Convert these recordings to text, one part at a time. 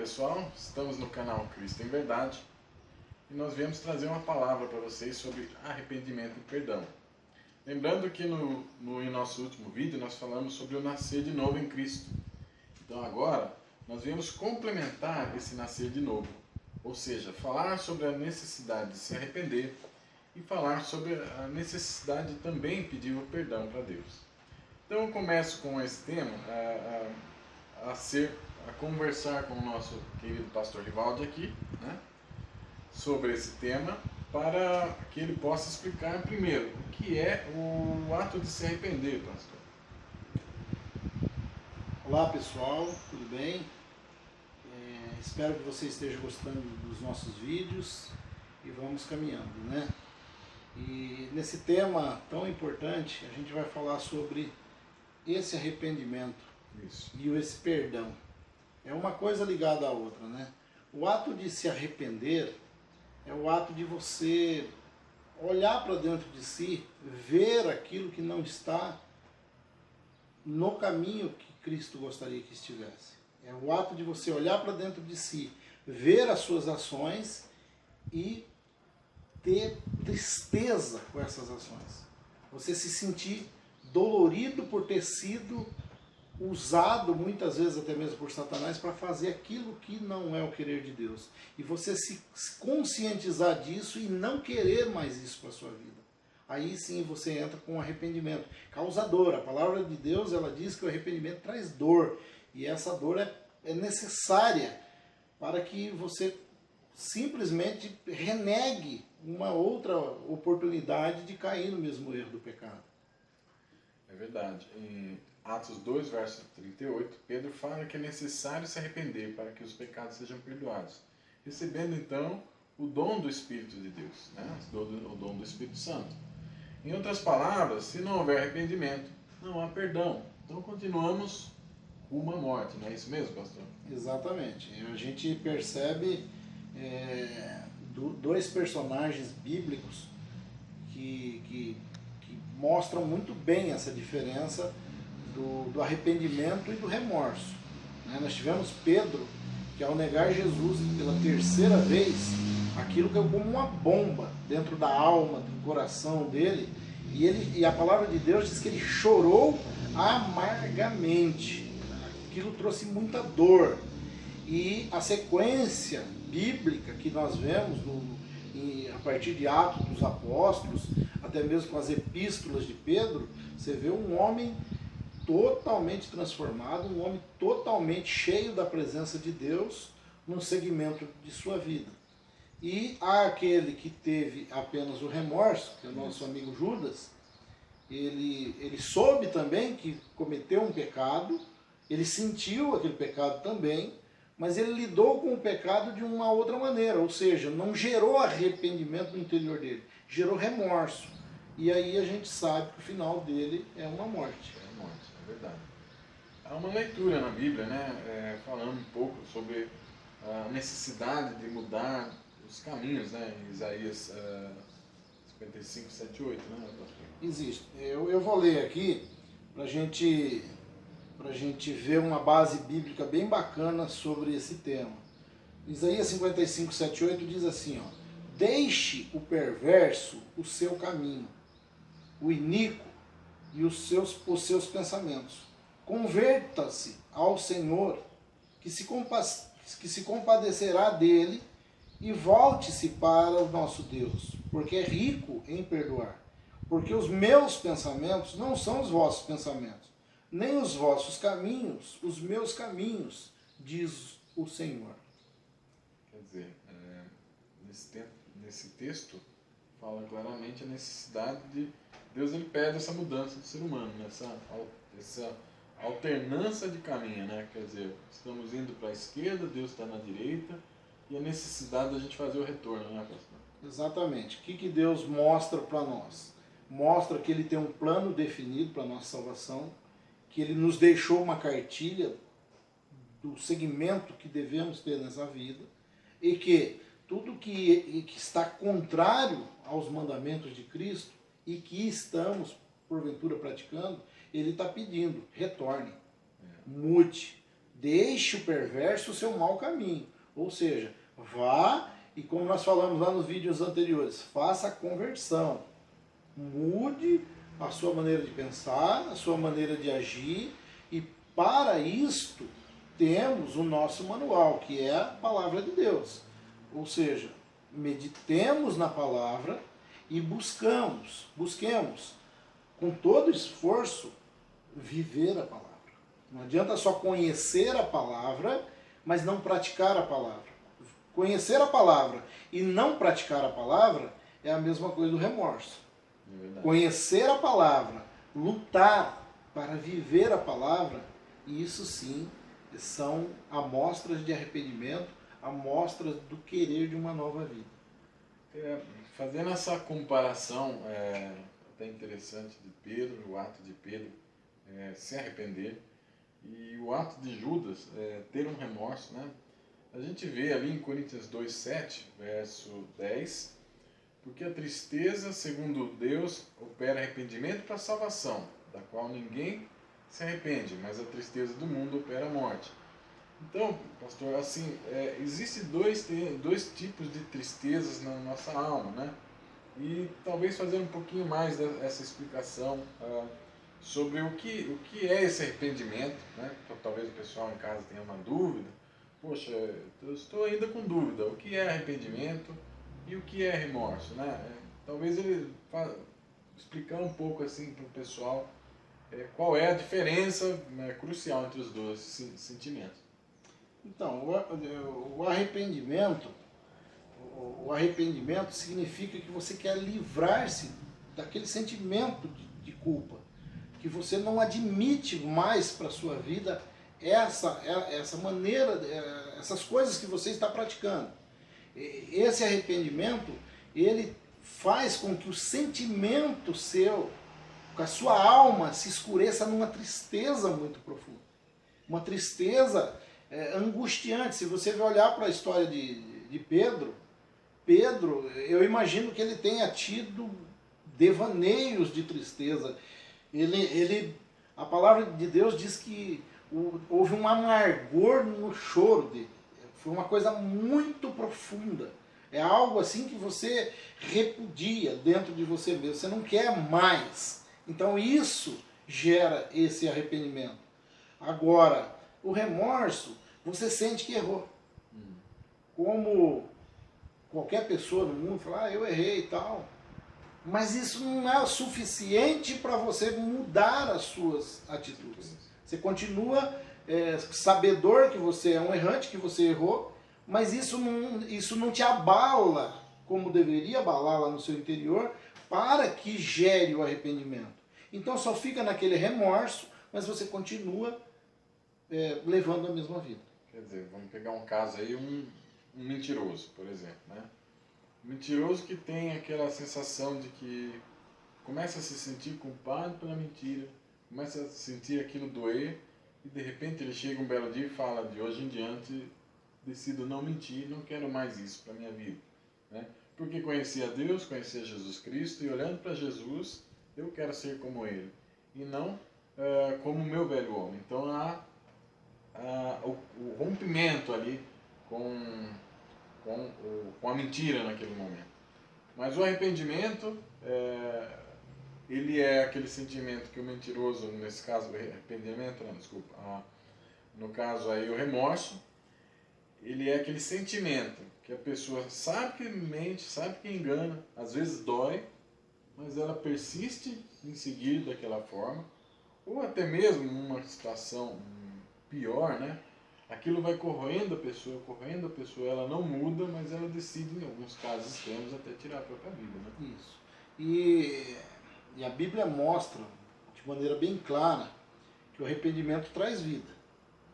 pessoal, estamos no canal Cristo em Verdade e nós viemos trazer uma palavra para vocês sobre arrependimento e perdão. Lembrando que em nosso último vídeo nós falamos sobre o nascer de novo em Cristo. Então agora nós viemos complementar esse nascer de novo, ou seja, falar sobre a necessidade de se arrepender e falar sobre a necessidade de também pedir o perdão para Deus. Então eu começo com esse tema a conversar com o nosso querido pastor Rivaldi aqui, né, sobre esse tema, para que ele possa explicar primeiro o que é o ato de se arrepender, pastor. Olá pessoal, tudo bem? Espero que você esteja gostando dos nossos vídeos e vamos caminhando, né? E nesse tema tão importante, a gente vai falar sobre esse arrependimento. Isso. E esse perdão. É uma coisa ligada à outra, né? O ato de se arrepender é o ato de você olhar para dentro de si, ver aquilo que não está no caminho que Cristo gostaria que estivesse. É o ato de você olhar para dentro de si, ver as suas ações e ter tristeza com essas ações. Você se sentir dolorido por ter sido usado muitas vezes até mesmo por Satanás para fazer aquilo que não é o querer de Deus. E você se conscientizar disso e não querer mais isso para a sua vida. Aí sim você entra com arrependimento. Causador. A palavra de Deus, ela diz que o arrependimento traz dor. E essa dor é necessária para que você simplesmente renegue uma outra oportunidade de cair no mesmo erro do pecado. É verdade. Em Atos 2, verso 38, Pedro fala que é necessário se arrepender para que os pecados sejam perdoados, recebendo então o dom do Espírito de Deus, né? O dom do Espírito Santo. Em outras palavras, se não houver arrependimento, não há perdão. Então continuamos rumo à morte, não é isso mesmo, pastor? Exatamente. A gente percebe dois personagens bíblicos que mostram muito bem essa diferença do arrependimento e do remorso. Nós tivemos Pedro, que ao negar Jesus pela terceira vez, aquilo caiu como uma bomba dentro da alma, do coração dele, e a palavra de Deus diz que ele chorou amargamente. Aquilo trouxe muita dor. E a sequência bíblica que nós vemos a partir de Atos dos Apóstolos, até mesmo com as epístolas de Pedro, você vê um homem totalmente transformado, um homem totalmente cheio da presença de Deus no segmento de sua vida. E há aquele que teve apenas o remorso, que é o nosso amigo Judas, ele soube também que cometeu um pecado, ele sentiu aquele pecado também, mas ele lidou com o pecado de uma outra maneira, ou seja, não gerou arrependimento no interior dele, gerou remorso. E aí a gente sabe que o final dele é uma morte. É morte, é verdade. Há uma leitura na Bíblia, né, falando um pouco sobre a necessidade de mudar os caminhos, né, em Isaías 55, 7, 8, né, pastor? Existe. Eu vou ler aqui para a gente ver uma base bíblica bem bacana sobre esse tema. Isaías 55, 7, 8 diz assim, ó: deixe o perverso o seu caminho, o iníquo e os seus pensamentos. Converta-se ao Senhor, que se compadecerá dele, e volte-se para o nosso Deus, porque é rico em perdoar. Porque os meus pensamentos não são os vossos pensamentos, nem os vossos caminhos, os meus caminhos, diz o Senhor. Quer dizer, nesse texto fala claramente a necessidade de Deus, ele pede essa mudança do ser humano, essa alternância de caminho, né? Quer dizer, estamos indo para a esquerda, Deus está na direita, e a necessidade da gente fazer o retorno, né, pastor? Exatamente. O que Deus mostra para nós? Mostra que ele tem um plano definido para a nossa salvação, que ele nos deixou uma cartilha do segmento que devemos ter nessa vida, e que tudo que está contrário aos mandamentos de Cristo e que estamos, porventura, praticando, ele está pedindo: retorne, mude, Deixe o perverso o seu mau caminho. Ou seja, vá e, como nós falamos lá nos vídeos anteriores, faça a conversão. Mude a sua maneira de pensar, a sua maneira de agir, e para isto temos o nosso manual, que é a palavra de Deus. Ou seja, meditemos na palavra e busquemos com todo esforço viver a palavra. Não adianta só conhecer a palavra, mas não praticar a palavra. Conhecer a palavra e não praticar a palavra é a mesma coisa do remorso. Conhecer a palavra, lutar para viver a palavra, isso sim são amostras de arrependimento, amostras do querer de uma nova vida. Fazendo essa comparação até interessante de Pedro, o ato de Pedro se arrepender, e o ato de Judas ter um remorso, né? A gente vê ali em Coríntios 2:7, verso 10, porque a tristeza, segundo Deus, opera arrependimento para a salvação, da qual ninguém se arrepende, mas a tristeza do mundo opera a morte. Então, pastor, assim, existem dois tipos de tristezas na nossa alma, né? E talvez fazer um pouquinho mais dessa explicação sobre o que é esse arrependimento, né? Então, talvez o pessoal em casa tenha uma dúvida. Poxa, eu estou ainda com dúvida. O que é arrependimento e o que é remorso, né? Talvez ele explicar um pouco assim para o pessoal qual é a diferença crucial entre os dois sentimentos. Então, o arrependimento significa que você quer livrar-se daquele sentimento de culpa, que você não admite mais para a sua vida essa maneira, essas coisas que você está praticando. Esse arrependimento, ele faz com que o sentimento seu, que a sua alma se escureça numa tristeza muito profunda. Uma tristeza angustiante. Se você olhar para a história de Pedro, eu imagino que ele tenha tido devaneios de tristeza. A palavra de Deus diz que houve um amargor no choro dele. Foi uma coisa muito profunda. É algo assim que você repudia dentro de você mesmo. Você não quer mais. Então isso gera esse arrependimento. Agora, o remorso, você sente que errou. Como qualquer pessoa no mundo fala, eu errei e tal. Mas isso não é o suficiente para você mudar as suas atitudes. Você continua sabedor que você é um errante, que você errou, mas isso não te abala como deveria abalar lá no seu interior para que gere o arrependimento. Então só fica naquele remorso, mas você continua levando a mesma vida. Quer dizer, vamos pegar um caso aí, um mentiroso, por exemplo, né? Um mentiroso que tem aquela sensação de que começa a se sentir culpado pela mentira, começa a sentir aquilo doer, e de repente ele chega um belo dia e fala, de hoje em diante decido não mentir, não quero mais isso para a minha vida, né? Porque conhecia Deus, conhecia Jesus Cristo, e olhando para Jesus, eu quero ser como Ele, e não como o meu velho homem. Então há o rompimento ali com a mentira naquele momento. Mas o arrependimento, ele é aquele sentimento que o mentiroso, nesse caso, arrependimento, não, desculpa, no caso aí o remorso, ele é aquele sentimento que a pessoa sabe que mente, sabe que engana, às vezes dói, mas ela persiste em seguir daquela forma, ou até mesmo numa situação pior, né? Aquilo vai corroendo a pessoa, ela não muda, mas ela decide, em alguns casos extremos, até tirar a própria vida, né? Isso. E a Bíblia mostra, de maneira bem clara, que o arrependimento traz vida,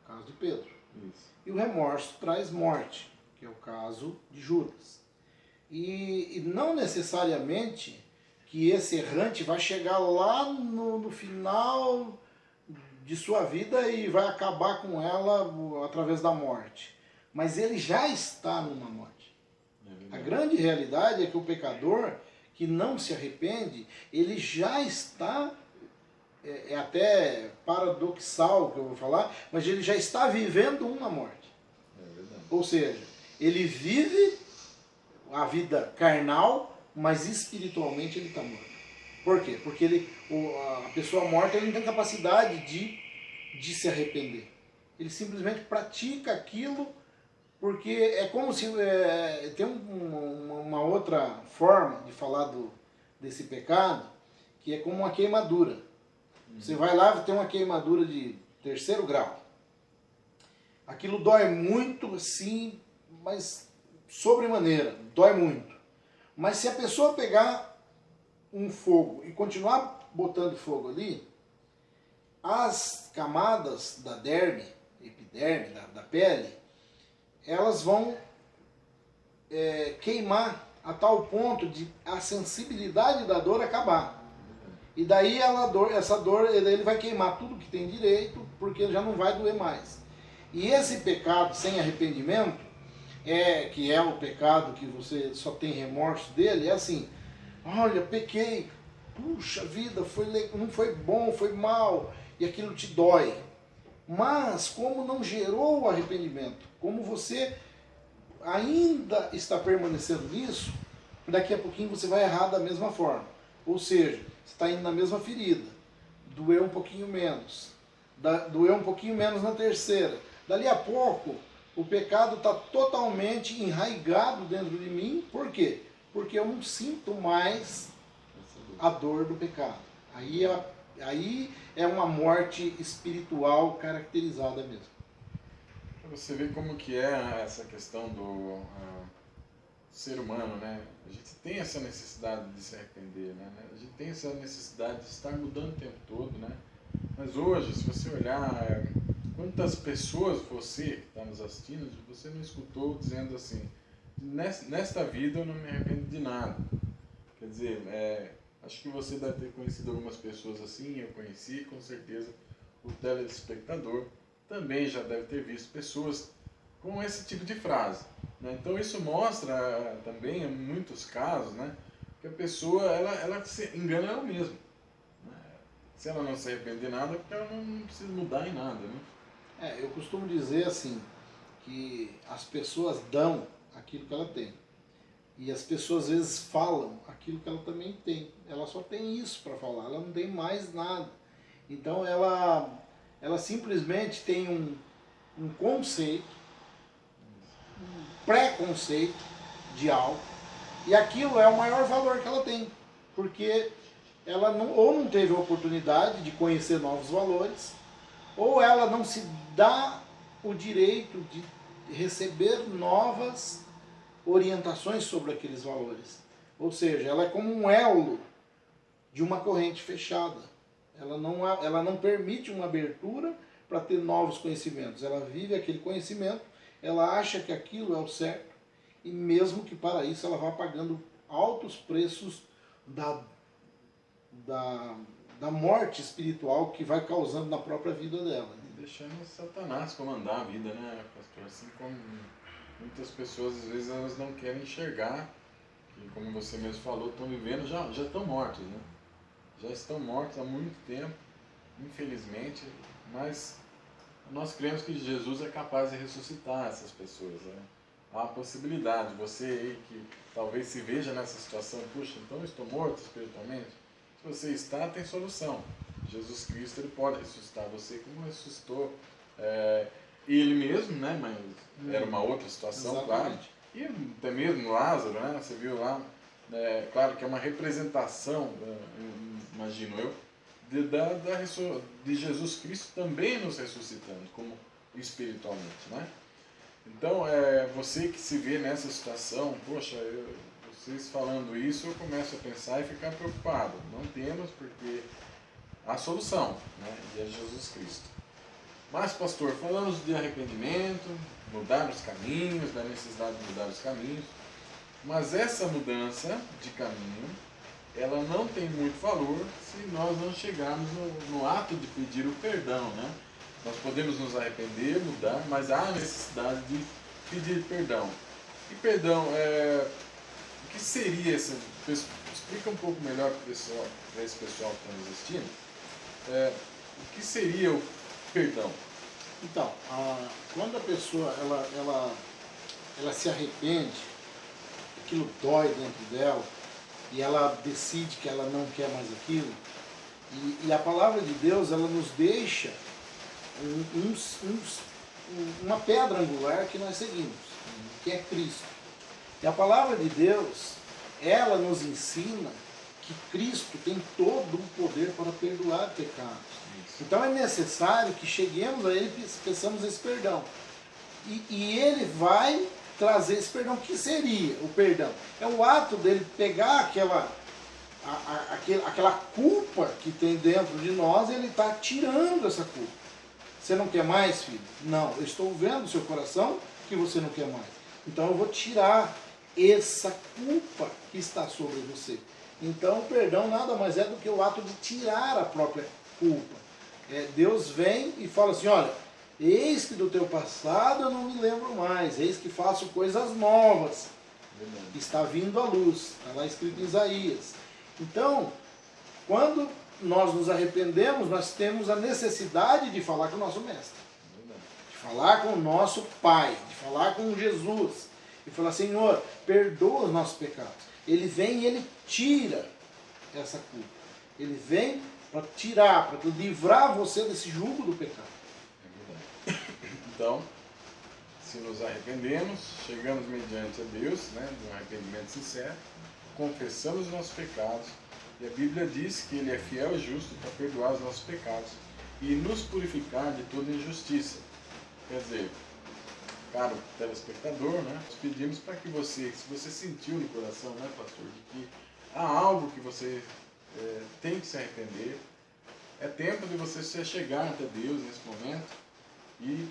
no caso de Pedro. Isso. E o remorso traz morte, que é o caso de Judas. E não necessariamente que esse errante vai chegar lá no final de sua vida e vai acabar com ela através da morte. Mas ele já está numa morte. A grande realidade é que o pecador que não se arrepende, ele já está é até paradoxal o que eu vou falar, mas ele já está vivendo uma morte. É verdade. Ou seja, ele vive a vida carnal, mas espiritualmente ele está morto. Por quê? Porque a pessoa morta ele não tem capacidade de se arrepender. Ele simplesmente pratica aquilo porque é como se... tem uma outra forma de falar desse pecado, que é como uma queimadura. Você vai lá e tem uma queimadura de 3º grau. Aquilo dói muito, sim, mas sobremaneira, dói muito. Mas se a pessoa pegar um fogo e continuar botando fogo ali, as camadas da derme, epiderme, da pele, elas vão queimar a tal ponto de a sensibilidade da dor acabar. E daí essa dor ele vai queimar tudo que tem direito, porque já não vai doer mais. E esse pecado sem arrependimento, que é o pecado que você só tem remorso dele, é assim: olha, pequei, puxa vida, não foi bom, foi mal, e aquilo te dói. Mas como não gerou o arrependimento, como você ainda está permanecendo nisso, daqui a pouquinho você vai errar da mesma forma. Ou seja, você está indo na mesma ferida, doeu um pouquinho menos, doeu um pouquinho menos na terceira. Dali a pouco, o pecado está totalmente enraizado dentro de mim. Por quê? Porque eu não sinto mais a dor do pecado. Aí é uma morte espiritual caracterizada mesmo. Você vê como que é essa questão do ser humano, né? A gente tem essa necessidade de se arrepender, né? A gente tem essa necessidade de estar mudando o tempo todo, né? Mas hoje, se você olhar, quantas pessoas você que está nos assistindo, você não escutou dizendo assim: nesta vida eu não me arrependo de nada. Quer dizer, acho que você deve ter conhecido algumas pessoas assim, eu conheci, com certeza o telespectador também já deve ter visto pessoas com esse tipo de frase, né? Então isso mostra também, em muitos casos, né, que a pessoa ela se engana ela mesma, né? Se ela não se arrepender de nada, é porque ela não precisa mudar em nada, né? Eu costumo dizer assim, que as pessoas dão aquilo que ela tem. E as pessoas às vezes falam aquilo que ela também tem. Ela só tem isso para falar, ela não tem mais nada. Então ela simplesmente tem um conceito, um preconceito de algo, e aquilo é o maior valor que ela tem. Porque ela ou não teve a oportunidade de conhecer novos valores, ou ela não se dá o direito de receber novas orientações sobre aqueles valores. Ou seja, ela é como um elo de uma corrente fechada. Ela não permite uma abertura para ter novos conhecimentos. Ela vive aquele conhecimento, ela acha que aquilo é o certo, e mesmo que para isso ela vá pagando altos preços da morte espiritual que vai causando na própria vida dela. Deixando Satanás comandar a vida, né, pastor? Assim como muitas pessoas, às vezes, elas não querem enxergar, que, como você mesmo falou, estão vivendo, já estão mortos, né? Já estão mortos há muito tempo, infelizmente, mas nós cremos que Jesus é capaz de ressuscitar essas pessoas, né? Há a possibilidade, você aí que talvez se veja nessa situação, puxa, então eu estou morto espiritualmente? Se você está, tem solução. Jesus Cristo, ele pode ressuscitar você como ressuscitou ele mesmo, né? Mas era uma outra situação, Exatamente. claro. E até mesmo Lázaro, né? Você viu lá, claro que é uma representação, imagino eu, de Jesus Cristo também nos ressuscitando, como espiritualmente, né? Então, você que se vê nessa situação, poxa, vocês falando isso, eu começo a pensar e ficar preocupado. Não temos, porque há solução, né? E é Jesus Cristo. Mas, pastor, falamos de arrependimento, mudar os caminhos, da necessidade de mudar os caminhos, mas essa mudança de caminho, ela não tem muito valor se nós não chegarmos no ato de pedir o perdão, né? Nós podemos nos arrepender, mudar, mas há a necessidade de pedir perdão. E perdão, o que seria esse? Explica um pouco melhor para esse pessoal que está nos assistindo. o que seria o perdão? Então, quando a pessoa ela se arrepende, aquilo dói dentro dela, e ela decide que ela não quer mais aquilo, e a palavra de Deus, ela nos deixa uma pedra angular que nós seguimos, que é Cristo. E a palavra de Deus, ela nos ensina que Cristo tem todo o poder para perdoar pecados. Então é necessário que cheguemos a Ele e peçamos esse perdão. E Ele vai trazer esse perdão. O que seria o perdão? É o ato dele pegar aquela culpa que tem dentro de nós, e Ele está tirando essa culpa. Você não quer mais, filho? Não, eu estou vendo no seu coração que você não quer mais. Então eu vou tirar essa culpa que está sobre você. Então o perdão nada mais é do que o ato de tirar a própria culpa. Deus vem e fala assim, olha, eis que do teu passado eu não me lembro mais, eis que faço coisas novas. Está vindo à luz, está lá escrito em Isaías. Então, quando nós nos arrependemos, nós temos a necessidade de falar com o nosso mestre, de falar com o nosso Pai, de falar com Jesus, e falar, Senhor, perdoa os nossos pecados. Ele vem e Ele tira essa culpa. Ele vem para tirar, para livrar você desse jugo do pecado. É verdade. Então, se nos arrependemos, chegamos mediante a Deus, de um arrependimento sincero, confessamos os nossos pecados, e a Bíblia diz que Ele é fiel e justo para perdoar os nossos pecados e nos purificar de toda injustiça. Quer dizer, caro telespectador, nós pedimos para que você, se você sentiu no coração, pastor, de que há algo que você tem que se arrepender, é tempo de você se chegar até Deus nesse momento e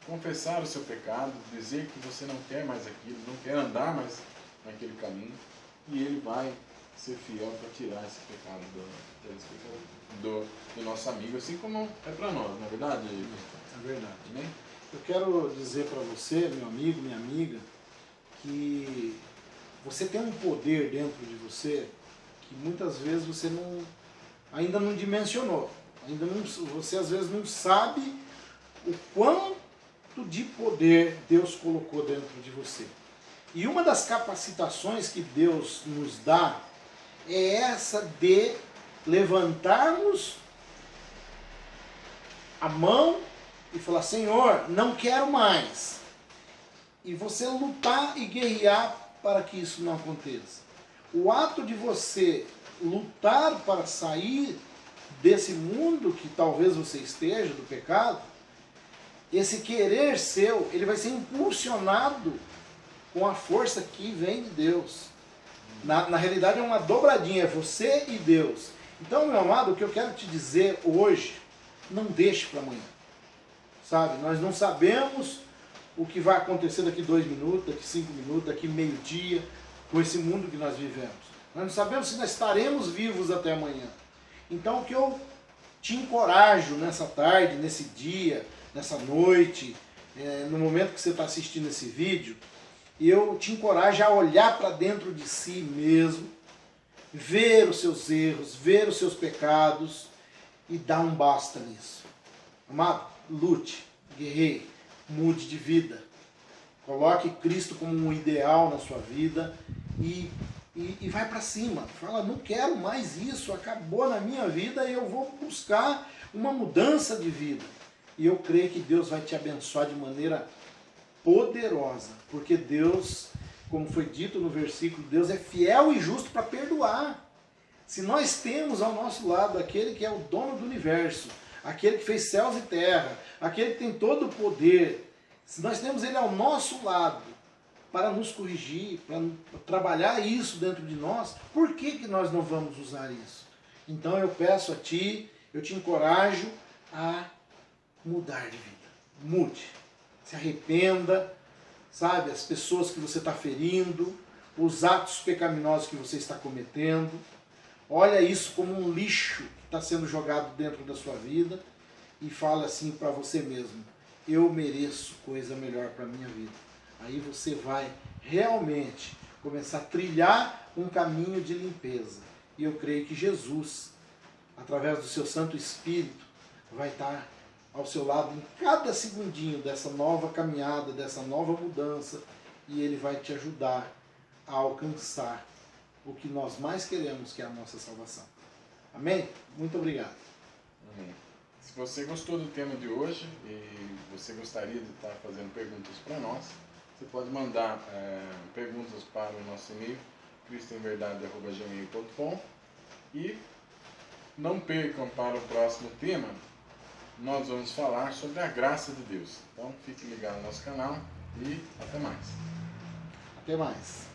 confessar o seu pecado, dizer que você não quer mais aquilo, não quer andar mais naquele caminho, e Ele vai ser fiel para tirar esse pecado do nosso amigo, assim como é para nós, não é verdade? É verdade. Né? Eu quero dizer para você, meu amigo, minha amiga, que você tem um poder dentro de você que muitas vezes você ainda não dimensionou. Você às vezes não sabe o quanto de poder Deus colocou dentro de você. E uma das capacitações que Deus nos dá é essa de levantarmos a mão e falar, Senhor, não quero mais. E você lutar e guerrear para que isso não aconteça. O ato de você lutar para sair desse mundo que talvez você esteja, do pecado, esse querer seu, ele vai ser impulsionado com a força que vem de Deus. Na realidade é uma dobradinha, é você e Deus. Então, meu amado, o que eu quero te dizer hoje, não deixe para amanhã. Sabe, nós não sabemos o que vai acontecer daqui 2 minutos, daqui 5 minutos, daqui meio-dia, com esse mundo que nós vivemos. Nós não sabemos se nós estaremos vivos até amanhã. Então, o que eu te encorajo nessa tarde, nesse dia, nessa noite, no momento que você está assistindo esse vídeo, eu te encorajo a olhar para dentro de si mesmo, ver os seus erros, ver os seus pecados e dar um basta nisso. Amado, lute, guerreie, mude de vida. Coloque Cristo como um ideal na sua vida e vai para cima. Fala, não quero mais isso, acabou na minha vida e eu vou buscar uma mudança de vida. E eu creio que Deus vai te abençoar de maneira poderosa, porque Deus, como foi dito no versículo, Deus é fiel e justo para perdoar. Se nós temos ao nosso lado aquele que é o dono do universo, aquele que fez céus e terra, aquele que tem todo o poder, se nós temos ele ao nosso lado para nos corrigir, para trabalhar isso dentro de nós, por que nós não vamos usar isso? Então eu peço a ti, eu te encorajo a mudar de vida. Mude. Se arrependa, sabe, as pessoas que você está ferindo, os atos pecaminosos que você está cometendo. Olha isso como um lixo que está sendo jogado dentro da sua vida e fala assim para você mesmo, eu mereço coisa melhor para a minha vida. Aí você vai realmente começar a trilhar um caminho de limpeza. E eu creio que Jesus, através do seu Santo Espírito, vai estar ao seu lado em cada segundinho dessa nova caminhada, dessa nova mudança, e ele vai te ajudar a alcançar o que nós mais queremos, que é a nossa salvação. Amém? Muito obrigado. Amém. Se você gostou do tema de hoje e você gostaria de estar fazendo perguntas para nós, você pode mandar perguntas para o nosso e-mail, cristoemverdade@gmail.com, e não percam para o próximo tema. Nós vamos falar sobre a graça de Deus. Então fique ligado no nosso canal e até mais. Até mais.